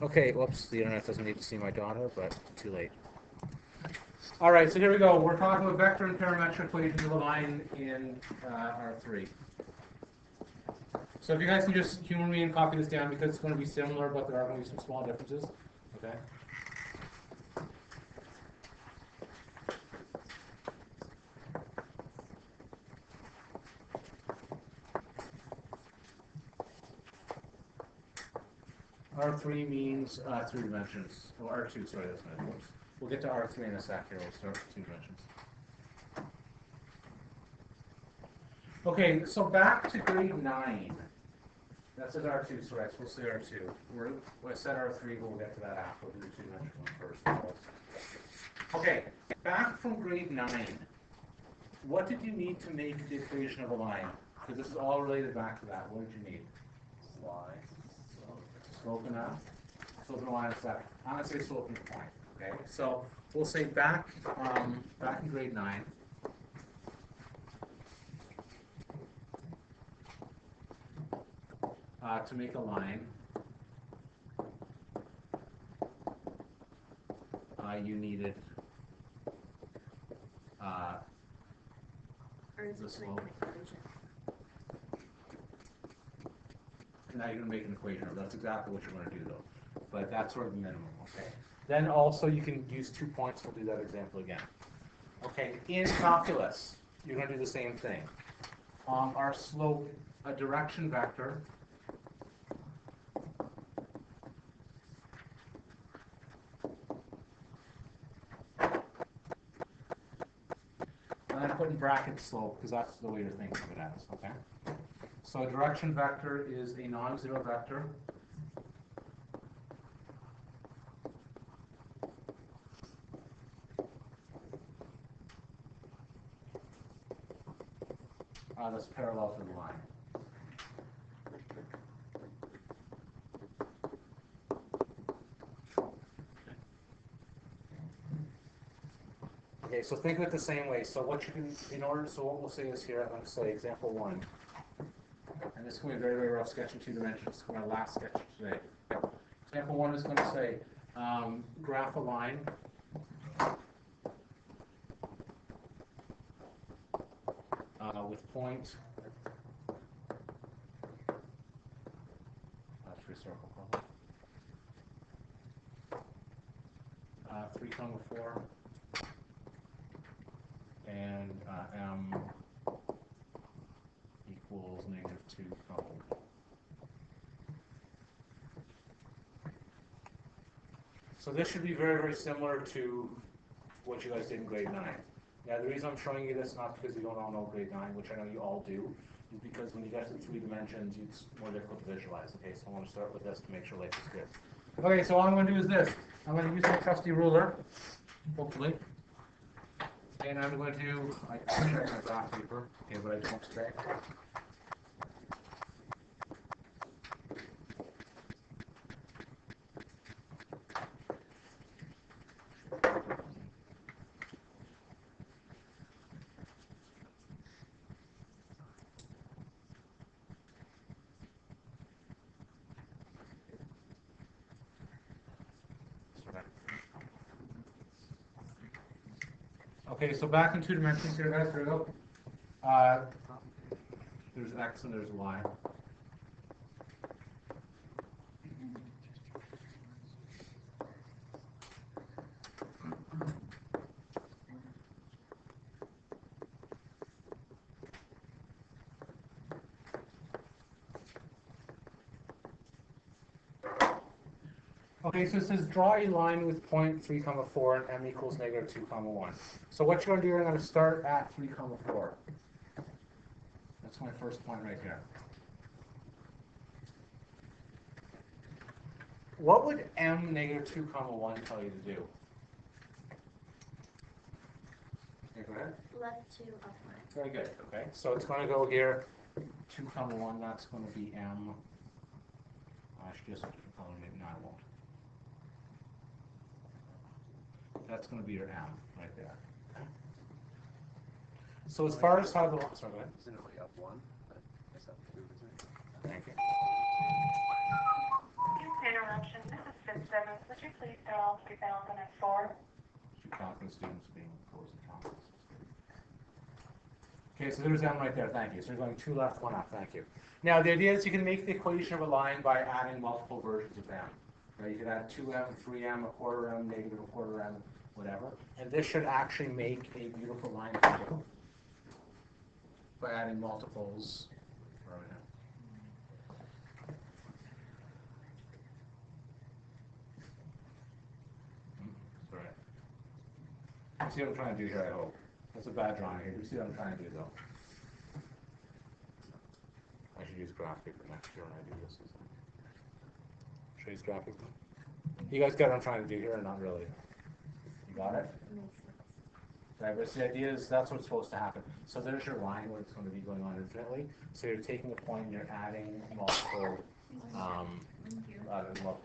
Okay, whoops, the internet doesn't need to see my daughter, but too late. All right, so here we go. We're talking about vector and parametric equations of a line in R3. So if you guys can just humor me and copy this down because it's going to be similar, but there are going to be some small differences. Okay. R3 means 3 dimensions. Oh, R2, sorry, that's not it. We'll get to R3 in a sec here. We'll start with 2 dimensions. Okay, so back to grade 9. That says R2, so we'll say R2. I said R3, but we'll get to that after. We'll do the 2-dimensional one first. Okay, back from grade 9. What did you need to make the equation of a line? Because this is all related back to that. What did you need? Line. Slope and a slope and a line of sec. I'm going to say slope and a point. Okay, so we'll say back in grade 9. To make a line, you needed the slope. Now you're going to make an equation. That's exactly what you're going to do, though. But that's sort of the minimum, okay? Then also you can use 2 points. We'll do that example again. Okay, in calculus, you're going to do the same thing. Our slope, a direction vector, and I put in brackets slope because that's the way you're thinking of it as, okay? So a direction vector is a non-zero vector. That's parallel to the line. Okay, so think of it the same way. So what you can, so what we'll say is here, I'm going to say example 1. And this is going to be a very, very rough sketch in 2 dimensions. It's going to be our last sketch today. Example 1 is going to say, graph a line. With point. That's reciprocal problem. 3, 4. And m equals -2, So this should be very, very similar to what you guys did in grade 9. Now the reason I'm showing you this, not because you don't all know grade 9, which I know you all do, is because when you get to 3 dimensions, it's more difficult to visualize. Okay, so I want to start with this to make sure life is good. Okay, so all I'm going to do is this. I'm going to use my trusty ruler, hopefully. And I'm going to do, I check my graph paper, okay, but I don't today. Okay, so back in 2 dimensions here, guys. Here we go. There's x and there's y. Okay, so it says draw a line with point 3, 4 and m equals -2, 1. So what you're going to do, I'm going to start at 3, 4. That's my first point right here. What would m -2, 1 tell you to do? Okay, go ahead. Left 2, up 1. Very good. Okay, so it's going to go here. 2, 1. That's going to be m. I should just color maybe. No, I won't. That's going to be your m right there. Okay. So as far as how the sorry, go ahead. Isn't it like up 1? But it's up 2, isn't it? Thank you. Interruption. This is would you please spell 2004? Confidence students being opposed to confidence. Okay, so there's M right there, thank you. So you're going 2 left, 1 up, thank you. Now the idea is you can make the equation of a line by adding multiple versions of M. Right? You can add 2M, 3M, a quarter M, negative a quarter M, whatever. And this should actually make a beautiful line for you by adding multiples. Where are we now? Sorry. See what I'm trying to do here, I hope. That's a bad drawing here. You see what I'm trying to do, though? I should use graph paper next year when I do this. Should I use graph paper? You guys got what I'm trying to do here, or not really? You got it? Right, but the idea is that's what's supposed to happen. So there's your line where it's going to be going on infinitely. So you're taking a point and you're adding multiple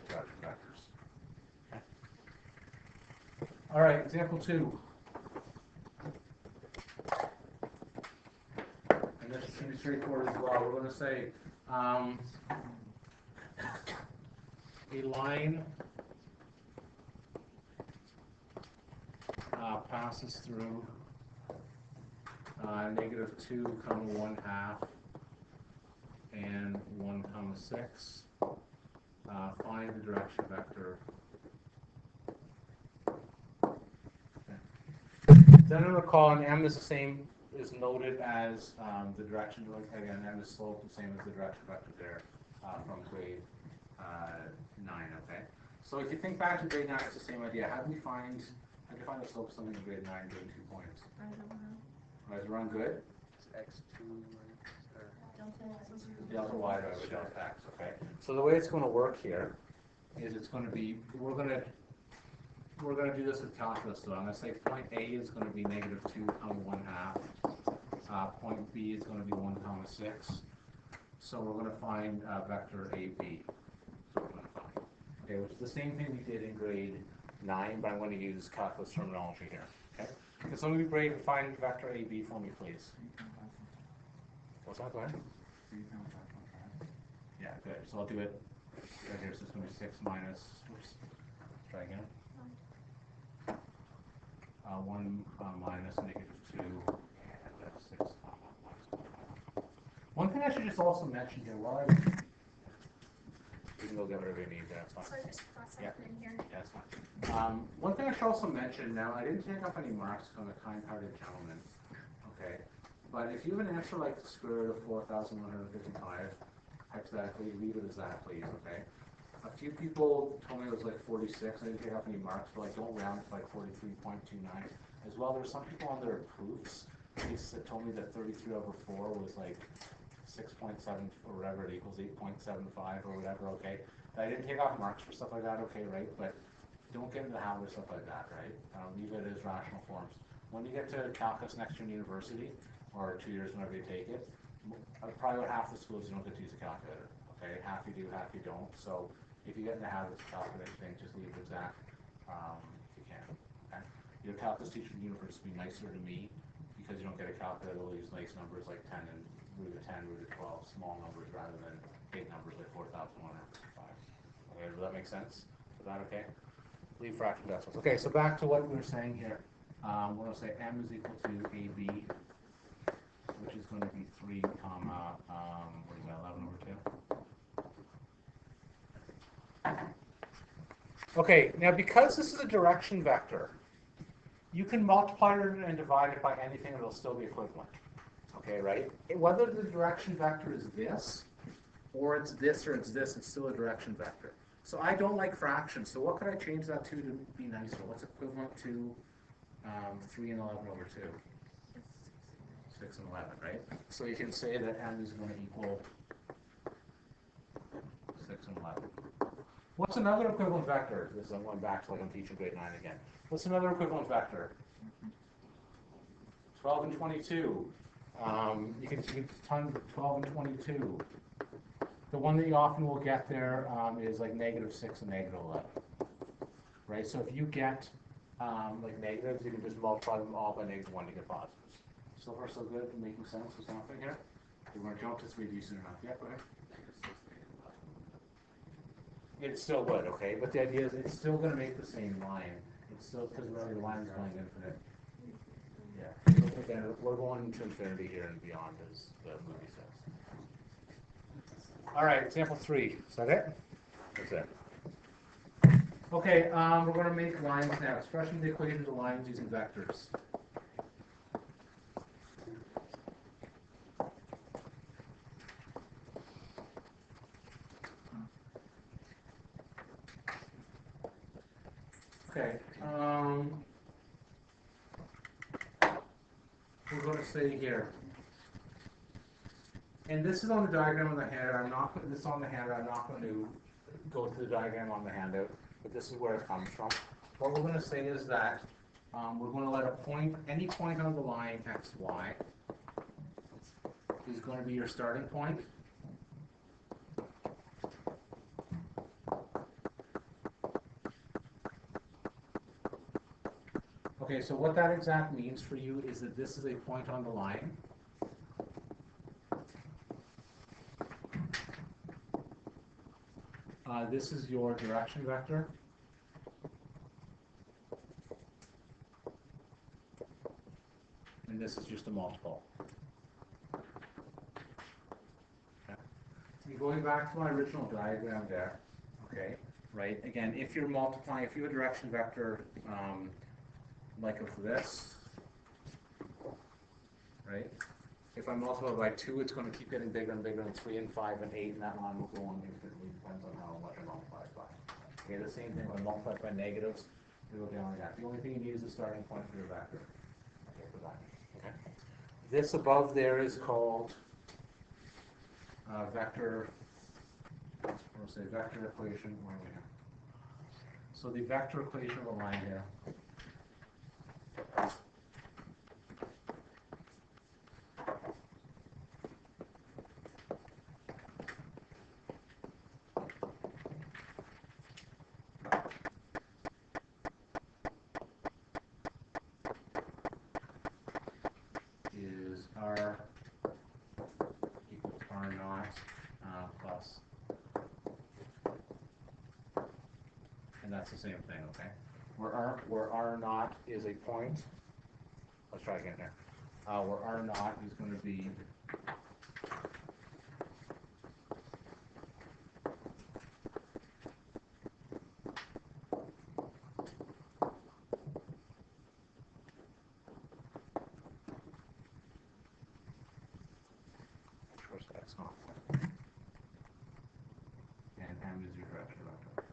direction vectors. Okay. All right, example 2. And this is going to be straightforward as well. We're going to say a line passes through negative 2, 1/2 and 1, 6. Find the direction vector. Okay. Then recall, and M is the same, is noted as the direction, again, M is slope, the same as the direction vector there from grade 9, okay? So if you think back to grade 9, it's the same idea. How do you find the slope of something in grade 9 given 2 points? I don't know. All right, is run good? It's x2 Delta y over delta x, okay? So the way it's going to work here is it's going to be, we're going to do this with calculus, so I'm going to say point A is going to be negative 2, 1/2. Point B is going to be 1, 6. So we're going to find vector AB. So we're going to find. Okay, which is the same thing we did in grade 9, but I'm going to use calculus terminology here. Okay? Can somebody find vector AB for me, please? What's that, go ahead? Yeah, good. So I'll do it right here. So it's going to be 6 minus, oops, try again. 1 minus negative 2, and that's 6. One thing I should just also mention here, while you can go get whatever you need there, that's fine. So I just cross Yeah. something in here. Yeah, that's fine. One thing I should also mention, now I didn't take up any marks from the kind-hearted gentleman, okay? But if you have an answer like the square root of 4,155, hypothetically, leave it as that, please, okay? A few people told me it was like 46. I didn't take up any marks, but I don't round to like 43.29. As well, there's some people on their proofs that told me that 33 over 4 was like 6.7 or whatever it equals, 8.75 or whatever, okay? I didn't take off marks for stuff like that, okay, right? But don't get into the habit of stuff like that, right? Leave it as rational forms. When you get to calculus next year in university, or 2 years whenever you take it, probably about half the schools you don't get to use a calculator, okay? Half you do, half you don't. So if you get in the habit of calculating things, just leave it exact if you can, okay? Your calculus teacher in university will be nicer to me because you don't get a calculator. They'll use nice numbers like 10 and root of 10, root of 12, small numbers rather than big numbers like 4,155. Okay, does that make sense? Is that okay? Leave fraction decimals. Okay, so back to what we were saying here. We're going to say m is equal to AB, which is going to be 3, comma, what is that, 11 over 2? Okay, now because this is a direction vector, you can multiply it and divide it by anything and it'll still be equivalent. Okay, right? Whether the direction vector is this, or it's this, or it's this, it's still a direction vector. So I don't like fractions, so what could I change that to be nicer? What's equivalent to 3 and 11 over 2? 6 and 11, right? So you can say that m is going to equal 6 and 11. What's another equivalent vector? This I'm going back to like I'm teaching grade 9 again. What's another equivalent vector? 12 and 22. You can tons of 12 and 22. The one that you often will get there is like negative 6 and negative 11. Right? So if you get like negatives, you can just multiply them all by negative 1 to get positives. So far so good, making sense with something here? We're going to jump to 3D soon enough. Yeah, go ahead. It still would, okay, but the idea is it's still gonna make the same line. It's still, because really the line is going infinite. Yeah, so again, we're going to infinity here and beyond, as the movie says. All right, example 3, is that it? That's it. Okay, we're gonna make lines now. Expression the equations of lines using vectors. Okay, we're going to say here, and this is on the diagram on the handout. I'm not putting this on the handout. I'm not going to go to the diagram on the handout, but this is where it comes from. What we're going to say is that we're going to let a point, any point on the line x, y, is going to be your starting point. Okay, so what that exact means for you is that this is a point on the line. This is your direction vector. And this is just a multiple. Okay. Going back to my original diagram there, okay, right, again, if you're multiplying, if you have a direction vector, like of this, right? If I multiply by 2, it's going to keep getting bigger and bigger, and 3 and 5 and 8, and that line will go on infinitely, depends on how much I multiply it by. Okay, the same thing when I multiply it by negatives, it will go down like that. The only thing you need is the starting point for your vector. Okay, for that. Okay. This above there is called vector. We'll say vector equation. Where are we here? So the vector equation of a line here. Is R equals R naught plus, and that's the same thing, okay? Where R naught is a point, let's try again here. Where R naught is going to be X naught, and M is your direction vector.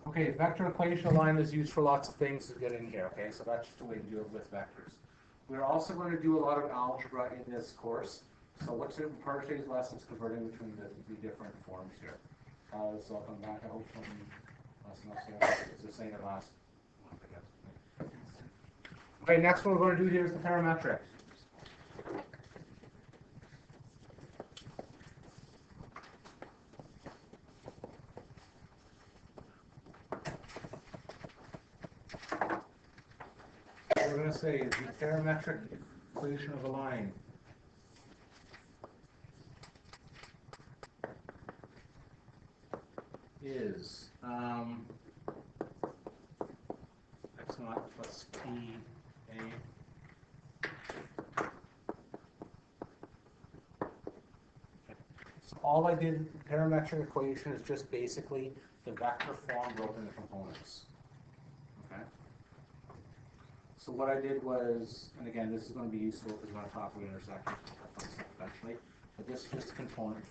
Okay, vector equation line is used for lots of things to get in here, okay? So that's just a way to do it with vectors. We're also going to do a lot of algebra in this course. So what's in part of today's lesson is converting between the different forms here. So I'll come back, I hope something less it's the same as last month, I guess. Okay, next one we're going to do here is the parametric. What we're going to say is the parametric equation of a line is x naught plus p a. So all I did, parametric equation is just basically the vector form broken into components. Okay. So what I did was, and again, this is going to be useful because we're on top of the intersection eventually, but this is just component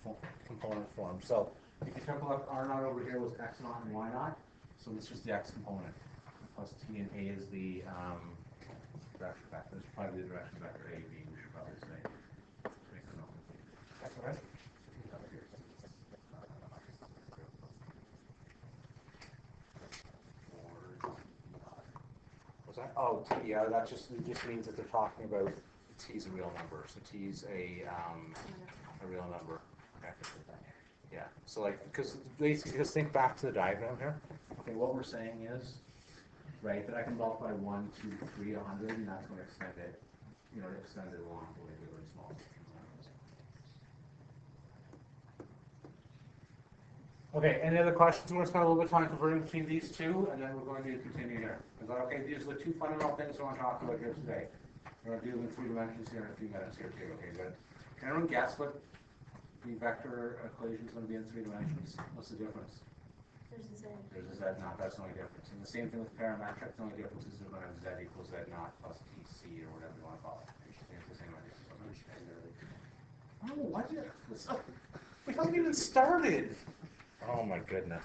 form. So if you took a look, R naught over here was x naught and y naught, so it's just the x component. Plus t and a is the direction vector. This is probably the direction vector a, b, we should probably say. That's all right. What's that? Oh, t, yeah, that just means that they're talking about t is a real number. So t is a real number. Okay. Yeah. So like, because basically, just think back to the diagram here. Okay, what we're saying is, right, that I can multiply 1, 2, 3, 100, and that's going to extend it, extend it along the way really small. Okay, any other questions? We're going to spend a little bit of time converting between these two, and then we're going to continue here. Is that okay? These are the two fundamental things I want to talk about here today. We're going to do them in 3 dimensions here in a few minutes here too. Okay, good. Can everyone guess what the vector equation is going to be in 3 dimensions? What's the difference? There's a Z. There's a Z naught. That's the only difference. And the same thing with parametric. The only difference is we're going to have Z equals Z naught plus TC or whatever you want to call it. It's the same idea. Oh, what is this? We haven't even started. Oh my goodness.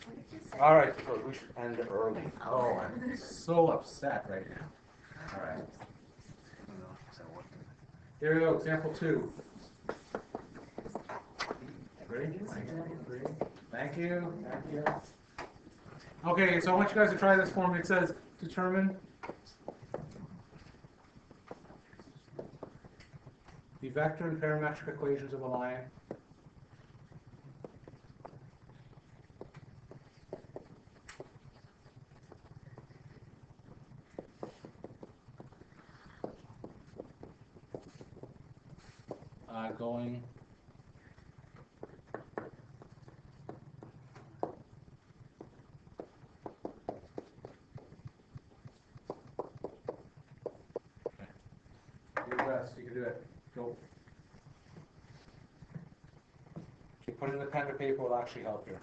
What did you say? All right, so we should end early. Oh, I'm so upset right now. All right. Here we go, example 2. Ready? Thank you. Thank you. Okay, so I want you guys to try this for me. It says determine the vector and parametric equations of a line. Going do your best, you can do it. Go. Okay, putting the pen to paper will actually help you.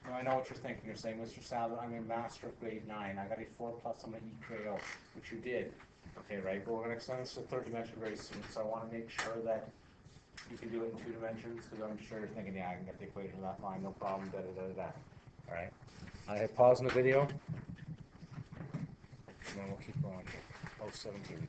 Now, I know what you're thinking. You're saying, Mr. Sadler, I'm a master of grade 9. I got a 4+, I'm an EKO, which you did. Okay, right? But we're going to extend this to 3rd dimension very soon, so I want to make sure that you can do it in 2 dimensions, because I'm sure you're thinking, yeah, I can get the equation of that line, no problem, da-da-da-da. All right? I hit pause in the video, and then we'll keep going. Oh, 17.